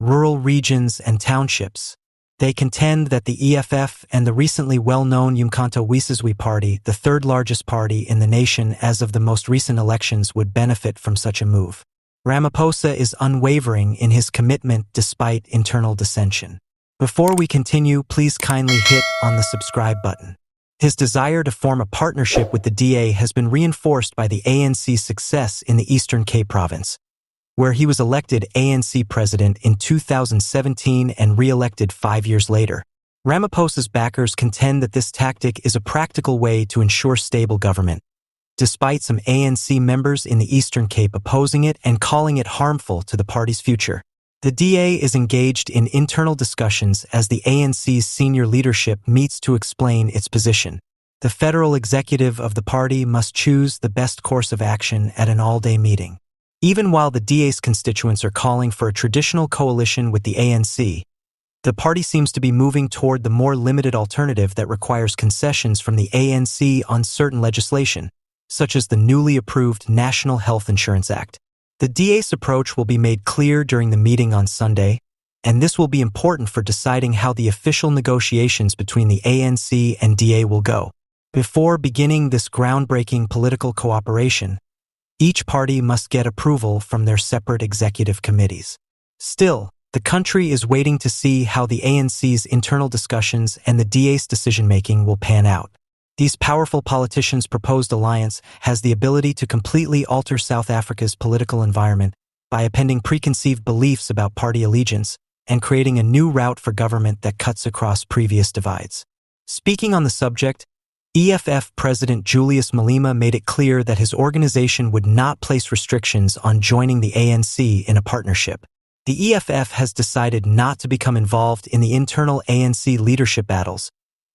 rural regions and townships. They contend that the EFF and the recently well-known uMkhonto weSizwe party, the third largest party in the nation as of the most recent elections, would benefit from such a move. Ramaphosa is unwavering in his commitment despite internal dissension. Before we continue, please kindly hit on the subscribe button. His desire to form a partnership with the DA has been reinforced by the ANC's success in the Eastern Cape province, where he was elected ANC president in 2017 and re-elected 5 years later. Ramaphosa's backers contend that this tactic is a practical way to ensure stable government, despite some ANC members in the Eastern Cape opposing it and calling it harmful to the party's future. The DA is engaged in internal discussions as the ANC's senior leadership meets to explain its position. The federal executive of the party must choose the best course of action at an all-day meeting. Even while the DA's constituents are calling for a traditional coalition with the ANC, the party seems to be moving toward the more limited alternative that requires concessions from the ANC on certain legislation, such as the newly approved National Health Insurance Act. The DA's approach will be made clear during the meeting on Sunday, and this will be important for deciding how the official negotiations between the ANC and DA will go. Before beginning this groundbreaking political cooperation, each party must get approval from their separate executive committees. Still, the country is waiting to see how the ANC's internal discussions and the DA's decision-making will pan out. These powerful politicians' proposed alliance has the ability to completely alter South Africa's political environment by upending preconceived beliefs about party allegiance and creating a new route for government that cuts across previous divides. Speaking on the subject, EFF President Julius Malema made it clear that his organization would not place restrictions on joining the ANC in a partnership. The EFF has decided not to become involved in the internal ANC leadership battles,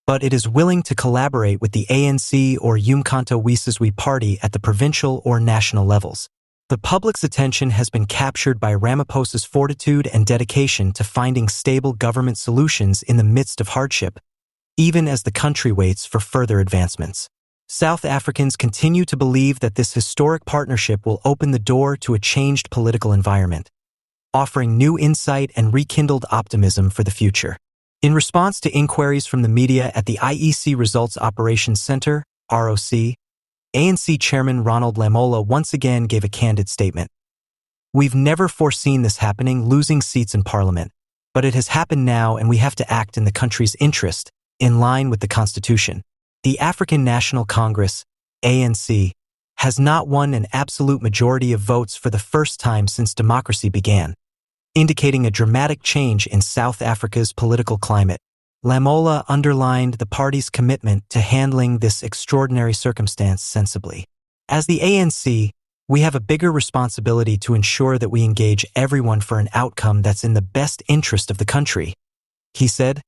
but it is willing to collaborate with the ANC or uMkhonto weSizwe party at the provincial or national levels. The public's attention has been captured by Ramaphosa's fortitude and dedication to finding stable government solutions in the midst of hardship, even as the country waits for further advancements. South Africans continue to believe that this historic partnership will open the door to a changed political environment, offering new insight and rekindled optimism for the future. In response to inquiries from the media at the IEC Results Operations Center, ROC, ANC Chairman Ronald Lamola once again gave a candid statement. "We've never foreseen this happening, losing seats in Parliament, but it has happened now and we have to act in the country's interest, in line with the Constitution. The African National Congress, ANC, has not won an absolute majority of votes for the first time since democracy began, indicating a dramatic change in South Africa's political climate." Lamola underlined the party's commitment to handling this extraordinary circumstance sensibly. "As the ANC, we have a bigger responsibility to ensure that we engage everyone for an outcome that's in the best interest of the country," he said,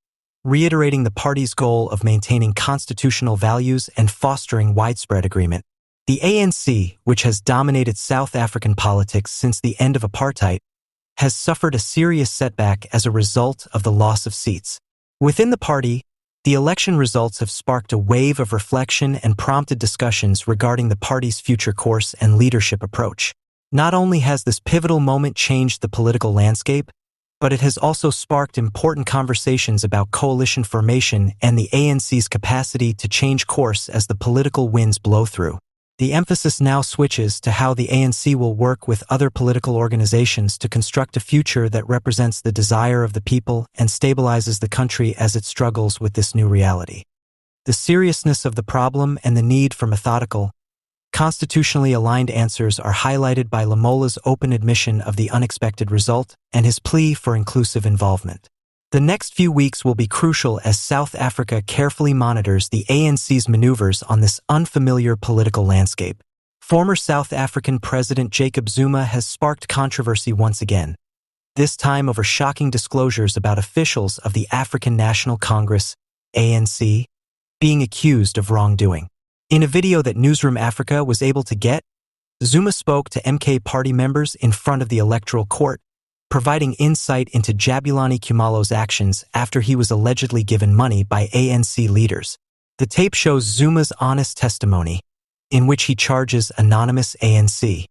reiterating the party's goal of maintaining constitutional values and fostering widespread agreement. The ANC, which has dominated South African politics since the end of apartheid, has suffered a serious setback as a result of the loss of seats. Within the party, the election results have sparked a wave of reflection and prompted discussions regarding the party's future course and leadership approach. Not only has this pivotal moment changed the political landscape, but it has also sparked important conversations about coalition formation and the ANC's capacity to change course as the political winds blow through. The emphasis now switches to how the ANC will work with other political organizations to construct a future that represents the desire of the people and stabilizes the country as it struggles with this new reality. The seriousness of the problem and the need for methodical, constitutionally aligned answers are highlighted by Lamola's open admission of the unexpected result and his plea for inclusive involvement. The next few weeks will be crucial as South Africa carefully monitors the ANC's maneuvers on this unfamiliar political landscape. Former South African President Jacob Zuma has sparked controversy once again, this time over shocking disclosures about officials of the African National Congress, ANC, being accused of wrongdoing. In a video that Newsroom Africa was able to get, Zuma spoke to MK party members in front of the electoral court, providing insight into Jabulani Khumalo's actions after he was allegedly given money by ANC leaders. The tape shows Zuma's honest testimony, in which he charges anonymous ANC